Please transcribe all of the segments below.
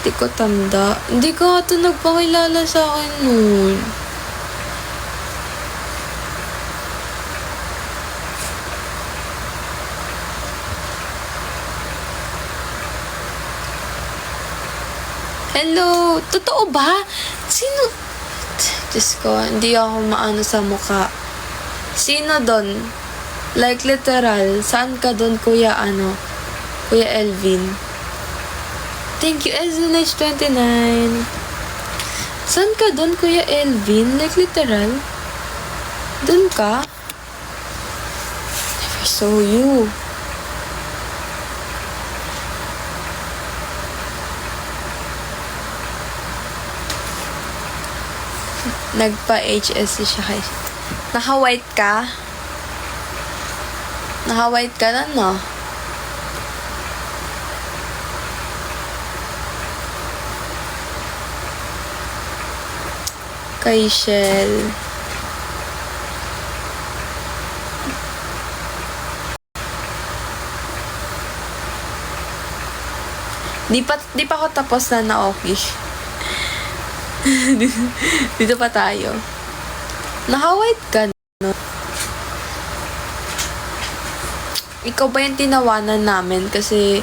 Di ko tanda. Hindi ka ito nagpakilala sa akin nun. Hello! Totoo ba? Sino? Diyos ko, hindi ako maano sa mukha. Sino doon? Like literal, saan ka doon, Kuya Kuya Elvin? Thank you, SNH29. Saan ka doon, Kuya Elvin? Like literal? Doon ka? Never saw you. Nagpa-HS siya kay... Naka-white ka? Naka-white ka na, no? Kay Shell. Di pa ako tapos na Naoki. Dito pa tayo. Naka-white ka, no? Ikaw ba yung tinawanan namin? Kasi,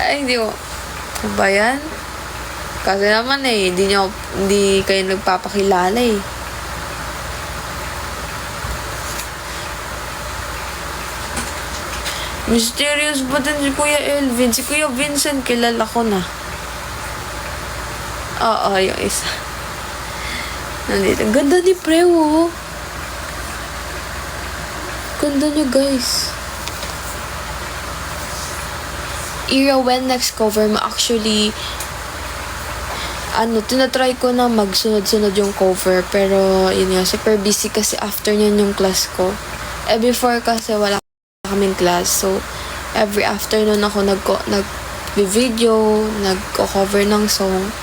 ay, hindi ko, ano ba yan? Kasi naman hindi kayo nagpapakilala eh. Mysterious ba din si Kuya Elvin? Si Kuya Vincent, kilala ko na. Oo, yung isa. Nandito. Ganda ni Preo, oh. Ganda niya, guys. Ira, when next cover mo? Actually, tinatry ko na magsunod-sunod yung cover. Pero, yun nga, super busy kasi after nyan yung class ko. Before kasi wala kaming class. So, every afternoon ako nag-video, nagko-cover ng song.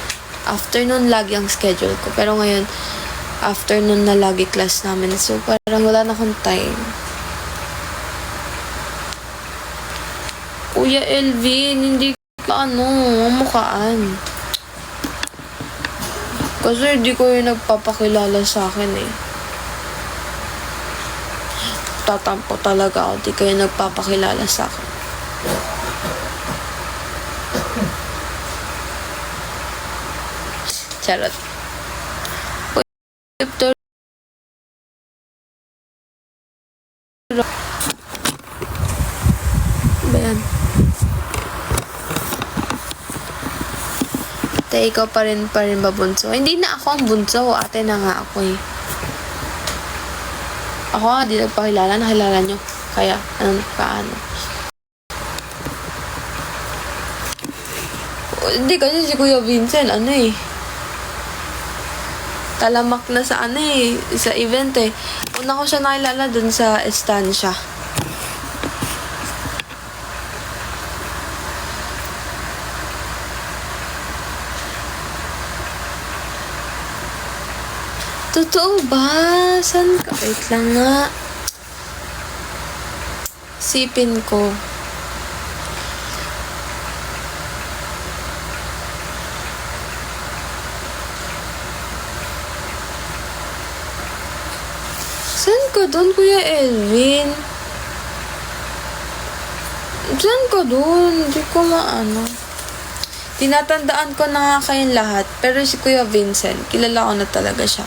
Afternoon lagi ang schedule ko. Pero ngayon, afternoon na lagi class namin. So, parang wala na akong time. Kuya Elvin, hindi ka mukhaan. Kasi hindi ko yung nagpapakilala sa akin eh. Tatampo talaga ako. Di kayo nagpapakilala sa akin. Charot. Ba yan? Ikaw pa rin ba bunso? Hindi na ako ang bunso. Ate na nga ako eh. Ako, di nagpakilala. Nakilala nyo. Kaya, paano? Hindi kasi si Kuya Vincent, talamak na sa sa event eh. Una ko siya nakilala dun sa estancia. Totoo ba? Saan ka? Wait lang nga. Sipin ko. Saan ka doon, Kuya Elvin? Saan ka doon? Hindi ko Tinatandaan ko na nga kayong lahat. Pero si Kuya Vincent, kilala ko na talaga siya.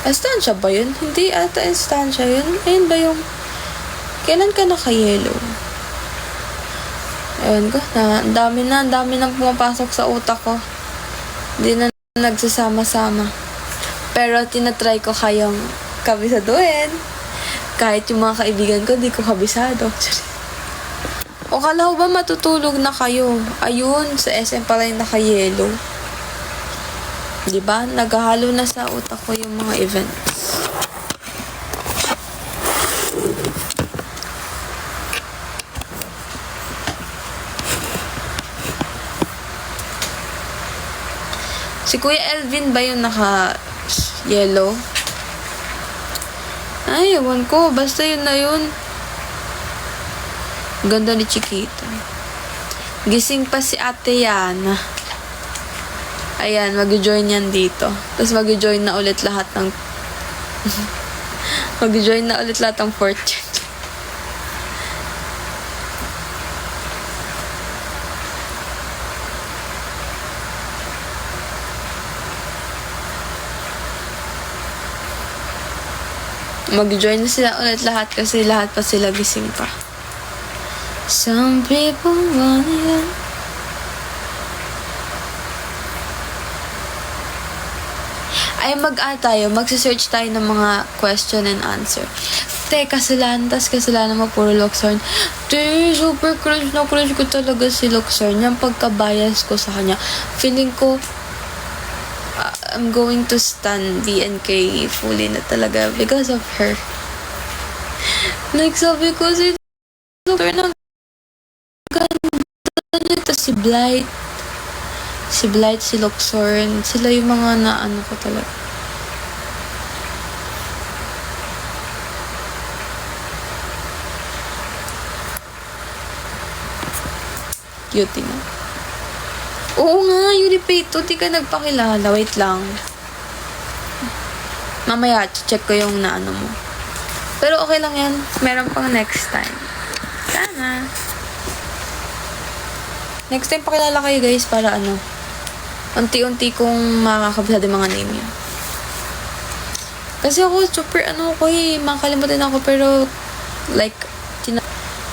Estancia ba yun? Hindi ata estancia yun. Ayun ba yung... Kailan ka naka-yellow? Ayun ko. Ang dami nang pumapasok sa utak ko. Hindi na nagsasama-sama. Pero tinatry ko kayong kabisaduhin. Kahit yung mga kaibigan ko, di ko kabisado. O kala ko ba matutulog na kayo? Ayun, sa SM pala yung naka-yellow. Diba? Naghahalo na sa utak ko yung mga events. Si Kuya Elvin ba yung naka-yellow? Ay, ewan ko. Basta yun na yun. Ganda ni Chiquita. Gising pa si Ate Yana. Ayan, mag-join yan dito. Tapos mag-join na ulit lahat ng mag-join na ulit lahat ng fourth gen. Mag-join na sila ulit lahat kasi lahat pa sila gising pa. Some people want it. Ay, magse-search tayo ng mga question and answer. Te, kasalanan mo puro Luxorn. Te, super crush ko talaga si Luxorn. Yung pagka-bias ko sa kanya. Feeling ko, I'm going to stan BNK fully na talaga because of her. Like, sabi ko, si Luxorn, ang ganda nito, si Blight. Si Blight, si Luxorn, sila yung mga naano ko talaga. Cutie na. Oo nga, Yuripito, di ka nagpakilala. Wait lang. Mamaya, check ko yung naano mo. Pero okay lang yan. Meron pang next time. Sana. Next time pakilala kayo guys para unti-unti kong makakabisado yung mga name niya. Kasi ako, super makakalimutan ako, pero, like,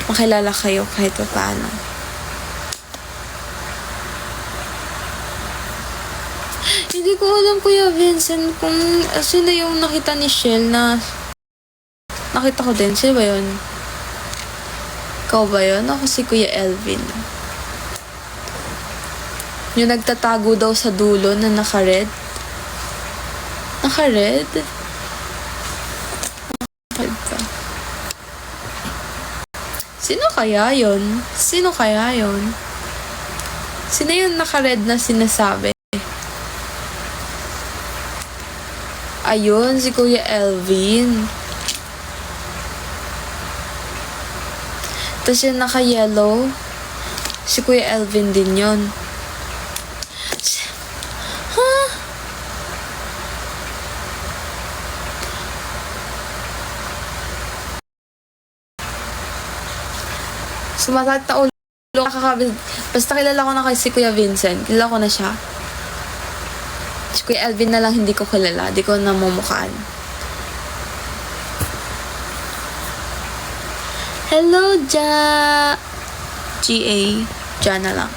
makilala kayo kahit pa paano. Hindi ko alam, Kuya Vincent, kung sino yung nakita ni Shell na nakita ko din. Sino ba yun? Ikaw ba yun? Ako si Kuya Elvin. Yung nagtatago daw sa dulo na naka-red. Naka-red? Naka-red pa. Sino kaya yun? Sino yung naka-red na sinasabi? Ayun, si Kuya Elvin. Tapos yung naka-yellow, si Kuya Elvin din yun. Sumasakit na ulo. Basta kilala ko na kay si Kuya Vincent. Kilala ko na siya. Si Kuya Elvin na lang hindi ko kilala. Di ko namumukhaan. Hello, GA. Ja na lang.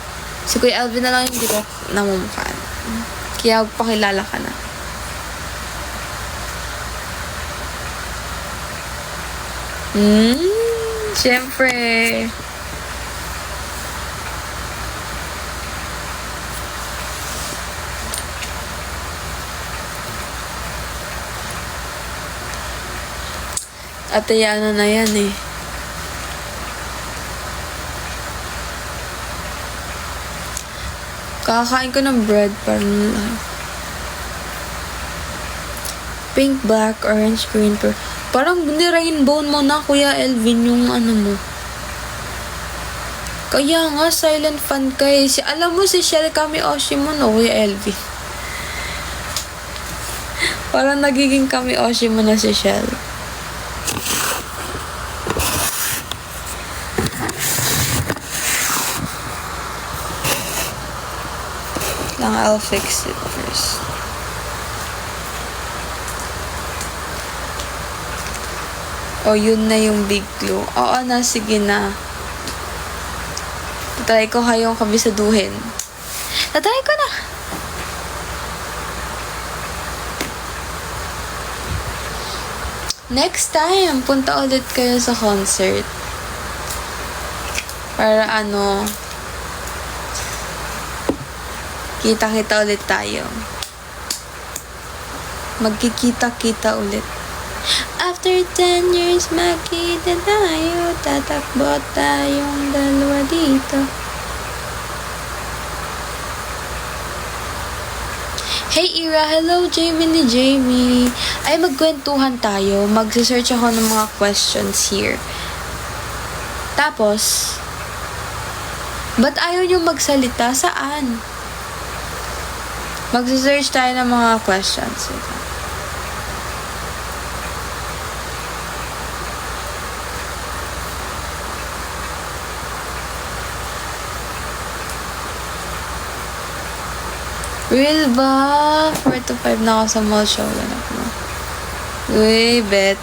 Si Kuya Elvin na lang hindi ko namumukhaan. Kaya pakilala ka na. Siyempre. Ate Yana na yan eh. Kakain ko ng bread parang pink, black, orange, green, parang ni-rainbow mo na, Kuya Elvin, yung mo. Kaya nga, silent fan ka eh. Alam mo, si Shell Kami Oshi mo, no, Kuya Elvin. Parang nagiging Kami Oshi mo na si Shell. I'll fix it first. Oh, yun na yung big glue. Oo na, sige na. Tatry ko kayong kabisaduhin. Tatry ko na. Next time, punta ulit kayo sa concert. Para kita-kita ulit tayo. Magkikita-kita ulit. After 10 years, magkita tayo. Tatakbo tayong dalawa dito. Hey Ira, hello Jamie ni Jamie. Ay, magkwentuhan tayo. Magsisearch ako ng mga questions here. Tapos, ba't ayaw nyo magsalita? Saan? Magsisearch tayo ng mga questions. Real ba? 4 to 5 na ako sa mall show. Anak mo. Uy, bet.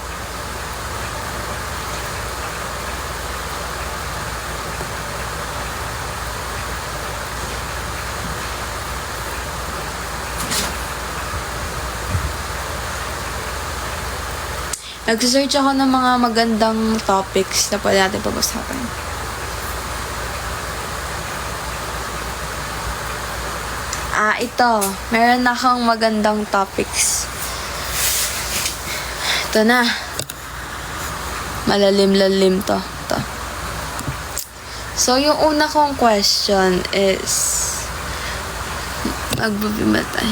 Nagsisearch ako ng mga magandang topics na pwede natin pag-usapan. Ito. Meron na akong magandang topics. Ito na. Malalim-lalim to. Ito. So, yung una kong question is magbabimatay.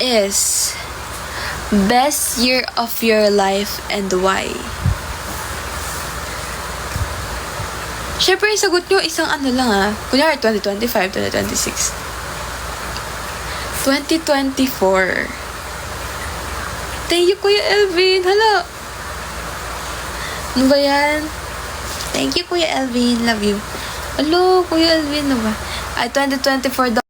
Is best year of your life and why? Siyempre, yung sagot nyo, isang ano lang Kunyari, 2025, 2026. 2024. Thank you, Kuya Elvin. Hala. Ano ba yan? Thank you, Kuya Elvin. Love you. Hello, Kuya Elvin. Ano ba? 2024 daw.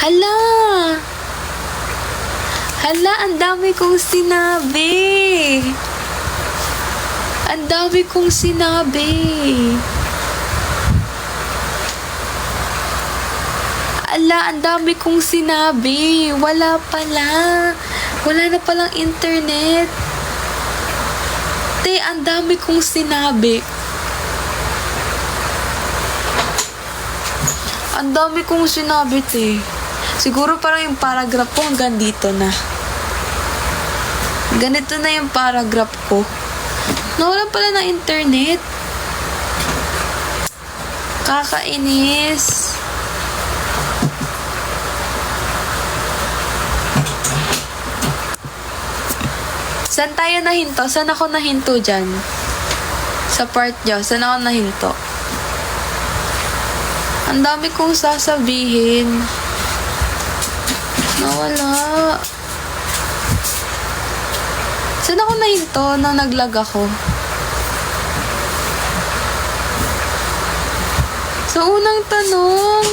Hala! Hala, ang dami kong sinabi! Ang dami kong sinabi. Ala, ang dami kong sinabi. Wala pala. Wala na palang internet. Te, ang dami kong sinabi. Ang dami kong sinabi, te. Siguro parang yung paragraph ko hanggang dito na. Ganito na yung paragraph ko. Nawalan pala ng internet. Kakainis. Saan tayo nahinto? Saan ako nahinto dyan? Sa part nyo, saan ako nahinto? Ang dami kong sasabihin. Nawala. Saan ako nahinto nang naglag ako? Sa unang tanong.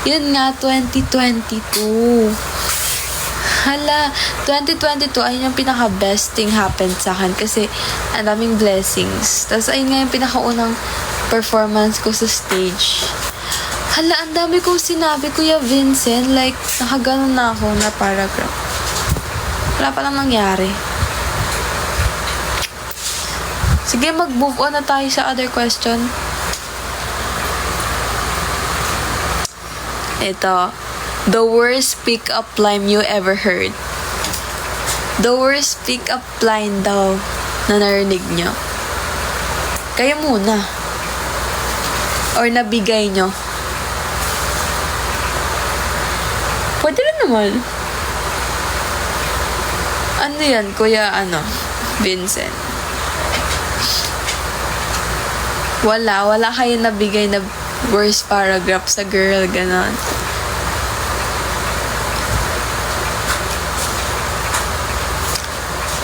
Yun nga, 2022. Hala, 2022, ayun yung pinaka-best thing happened sa akin kasi ang daming blessings. Tapos ayun nga yung pinaka-unang performance ko sa stage. Hala, ang dami kong sinabi, Kuya Vincent. Like, nakaganon na ako na paragraph. Wala palang nangyari. Sige, mag-move on na tayo sa other question. Ito. The worst pick-up line you ever heard. The worst pick-up line daw na narinig nyo. Kayo muna. Or nabigay nyo. Pwede rin naman. Ano yan, Kuya, Vincent? Wala kayo nabigay na worst paragraph sa girl, ganon.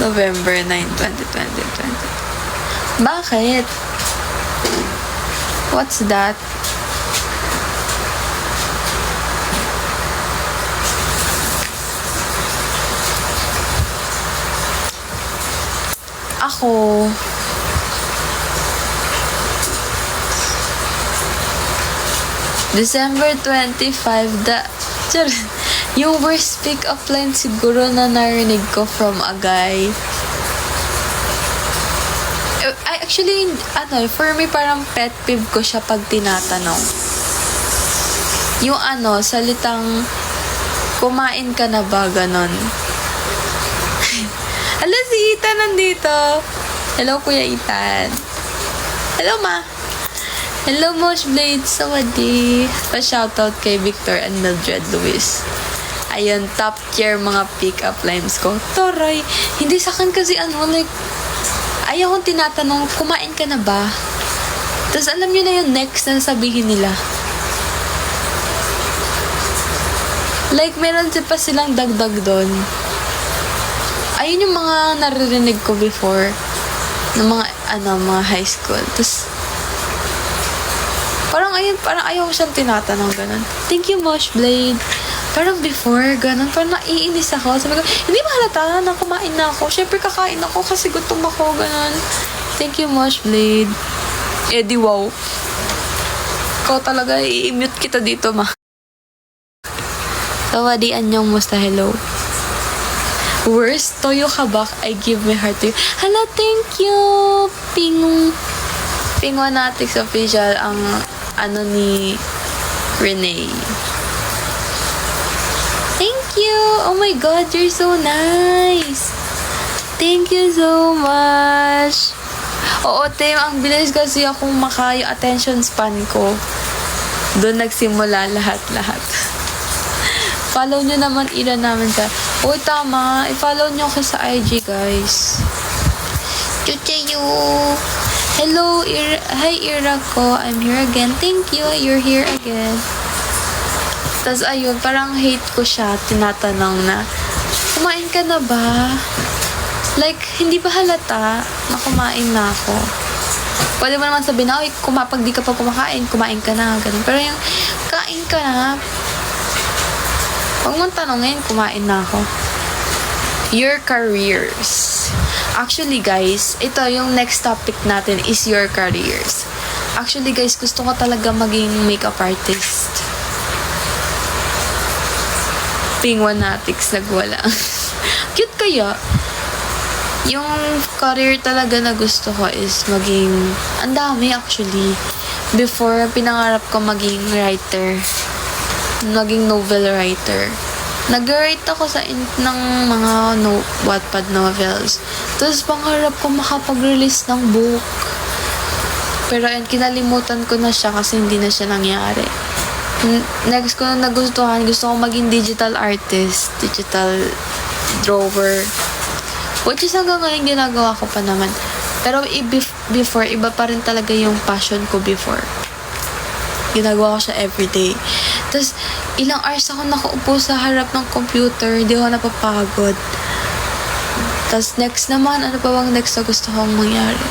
November 9, 2020. Bakit? What's that? Ako, December 25, yung worst pick-up line siguro na narinig ko from a guy. Actually, for me parang pet peeve ko siya pag tinatanong. Yung salitang, kumain ka na ba, ganon. Hello, si Ethan nandito. Hello, Kuya Ethan. Hello, Ma. Hello, Mosh Blade. Sawadi. Pa-shoutout kay Victor and Mildred Luis. Ayun, top tier mga pick-up lines ko. Toray. Hindi sa akin kasi ayaw kong tinatanong, kumain ka na ba? Tapos alam nyo na yung next na sabihin nila. Like, meron pa silang dagdag doon. Ayun yung mga naririnig ko before ng mga high school. Tapos parang ayaw ko siyang tinatanong ganun. Thank you, Mosh Blade. Parang before, ganun, parang naiinis ako. Sabi ko, hindi mahalata na kumain na ako. Syempre kakain ako kasi gutom ako, ganun. Thank you, Mosh Blade. Eddie, wow. Ikaw talaga, i-mute kita dito, ma. Sawadi, anyong musta, hello. Worst, toyo kabak, I give my heart to you. Hala, thank you, Pingwanatics official, ang ni Renee. Thank you! Oh my God, you're so nice! Thank you so much! Oo, Tim, ang bilis kasi akong yung attention span ko. Doon nagsimula lahat-lahat. Follow nyo naman ilan namin sa... Uy, tama. I-follow nyo ako sa IG, guys. Chuchayo! Hello, hi, Ira ko. I'm here again. Thank you. You're here again. Tapos, ayun, parang hate ko siya. Tinatanong na, kumain ka na ba? Like, hindi ba halata na kumain na ako? Pwede mo naman sabihin na, pag di ka pa kumakain, kumain ka na. Ganun. Pero yung, kain ka na, huwag mong tanongin, kumain na ako. Your careers. Actually guys, ito yung next topic natin is your careers. Actually guys, gusto ko talaga maging makeup artist. Pingwanatics nagwala. Cute kaya. Yung career talaga na gusto ko is maging, ang dami actually. Before, pinangarap ko maging writer. Maging novel writer. Nag-write ako ng mga Wattpad novels. Tapos pangarap ko makapag-release ng book. Pero ayun, kinalimutan ko na siya kasi hindi na siya nangyari. Next ko na nagustuhan, gusto ko maging digital artist, digital drawer. Which is hanggang ngayon ginagawa ko pa naman. Pero before, iba pa rin talaga yung passion ko before. Ginagawa ko siya everyday. Tapos, ilang hours ako nakaupo sa harap ng computer, hindi ako napapagod. Tapos, next naman, ano pa bang next na gusto kong mangyari?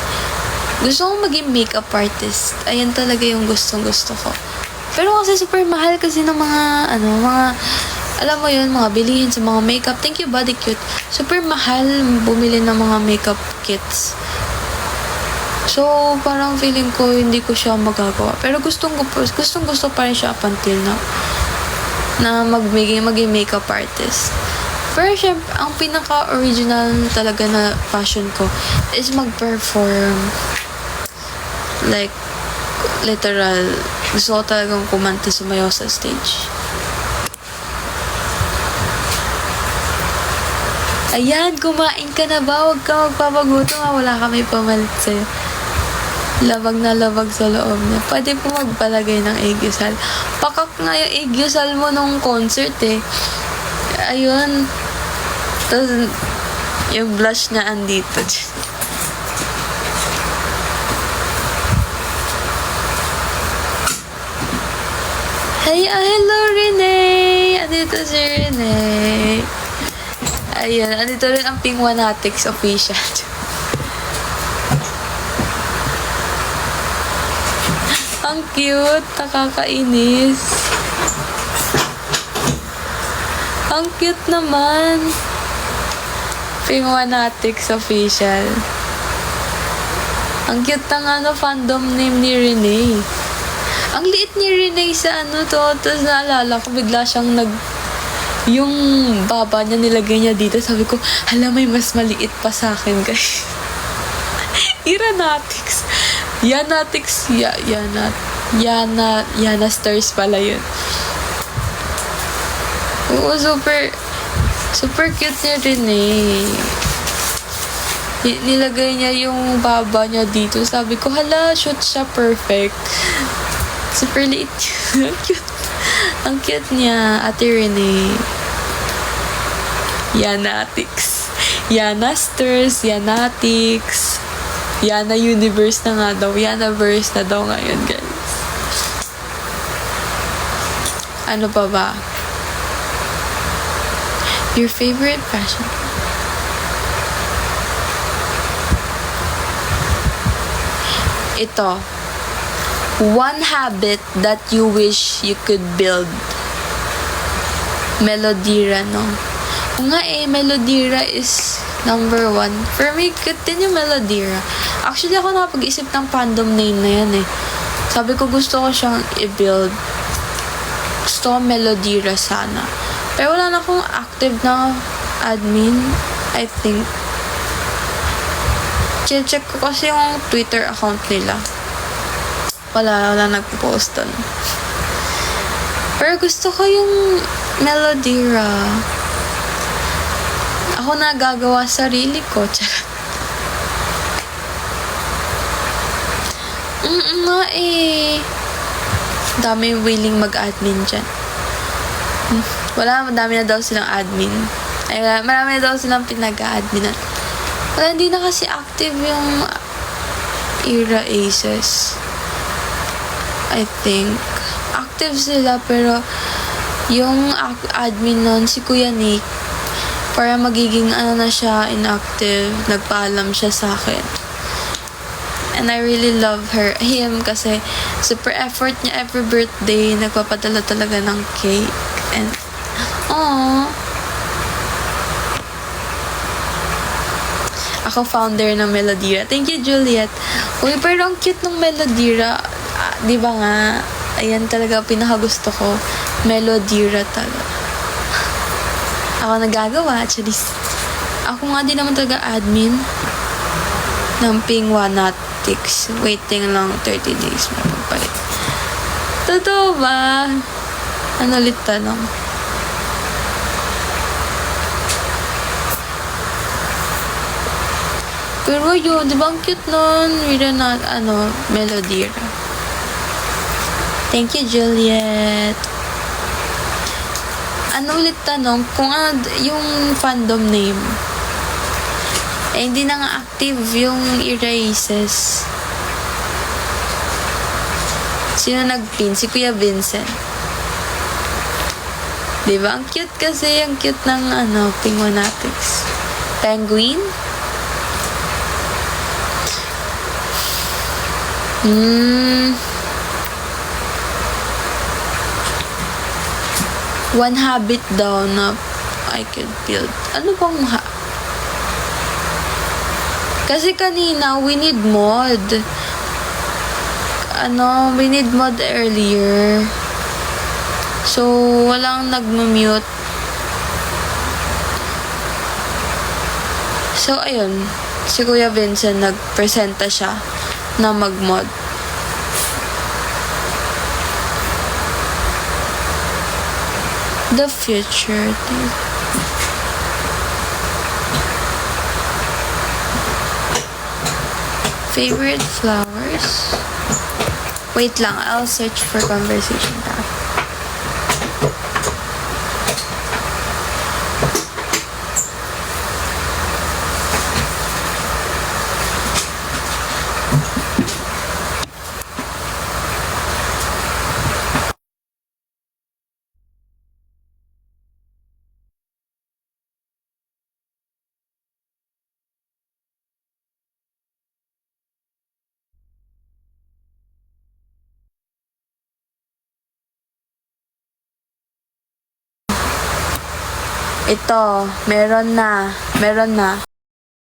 Gusto kong maging makeup artist. Ayan talaga yung gustong-gusto ko. Pero kasi super mahal kasi ng alam mo yun, mga bilihin sa mga makeup. Thank you, Body Cute. Super mahal bumili ng mga makeup kits. So, parang feeling ko hindi ko siya magagawa. Pero gustong gusto pa rin siya up until now. Na maging makeup artist. Pero syempre, ang pinaka-original talaga na passion ko is mag-perform. Like, literal. Gusto ko talagang kumanta, sumayaw sa stage. Ayan, kumain ka na ba? Huwag ka magpapagutom. Wala kami pamalit sa'yo. Labag na labag sa loob niya. Pwede po magpalagay ng eggyusal. Pakak nga yung eggyusal mo nung concert eh. Ayun. Tapos, yung blush niya andito. Hey, hello Renee! Andito si Renee. Ayun, andito rin ang Pingwanatics official. Ang cute, nakakainis. Ang cute naman. Pingwanatics official. Ang cute ng fandom name ni Renee. Ang liit ni Renee sa tapos naalala ko bigla siyang yung baba niya nilagay niya dito. Sabi ko, hala, may mas maliit pa sa akin, guys. Iranatics. Yanatics. Yana stars pala yun. Oo, super cute niya rin eh. Nilagay niya yung baba niya dito. Sabi ko, hala, shoot siya perfect. Super liit. Cute. Ang cute niya, Ate Renee. Yanatics. Yanasters, Yanatics. Yana Universe na nga daw. Yanaverse na daw ngayon, guys. Ano pa ba? Your favorite fashion? Ito. One habit that you wish you could build. Melodira, no? O nga Melodira is number 1. For me, good din yung Melodira. Actually, ako nakapag-isip ng fandom name na yan eh. Sabi ko, gusto ko siyang i-build. Gusto ko Melodira sana. Pero wala na akong active na admin, I think. Check ko kasi yung Twitter account nila. Wala nagpo-post doon. Pero gusto ko yung Melodira. Ako na gagawa sarili ko. Charot. Nga dami willing mag-admin dyan. Madami na daw silang admin. Marami na daw silang pinag-adminan. Wala, hindi na kasi active yung Era Aces. I think. Active sila, pero yung admin nun, si Kuya Nick, para magiging na siya, inactive, nagpaalam siya sa akin. And I really love him kasi super effort niya every birthday, nagpapadala talaga ng cake. And, aww. Ako founder ng Melodira. Thank you, Juliet. Uy, pero ang cute ng Melodira. Di ba nga? Ayan talaga pinakagusto ko. Melodira talaga. Ako nagagawa, actually. Ako nga din naman talaga admin ng Pingwanatics. Waiting lang 30 days. Mapagpalit. Totoo ba? Ano ulit tanong? Pero yun, di ba ang cute nun? Read na, Melodira. Thank you, Juliet. Ano ulit tanong? Kung yung fandom name. Hindi na nga active yung erases. Sino nagpin? Si Kuya Vincent. Diba? Ang cute kasi. Ang cute ng Pingwanatics. Penguin? One habit daw na I could build. Ano bang kasi kanina, we need mod. We need mod earlier. So, walang nag-mute. So, ayun. Si Kuya Vincent, nagpresenta siya na mag-mod. The future. Favorite flowers? Wait lang, I'll search for conversation tab. Ito, meron na.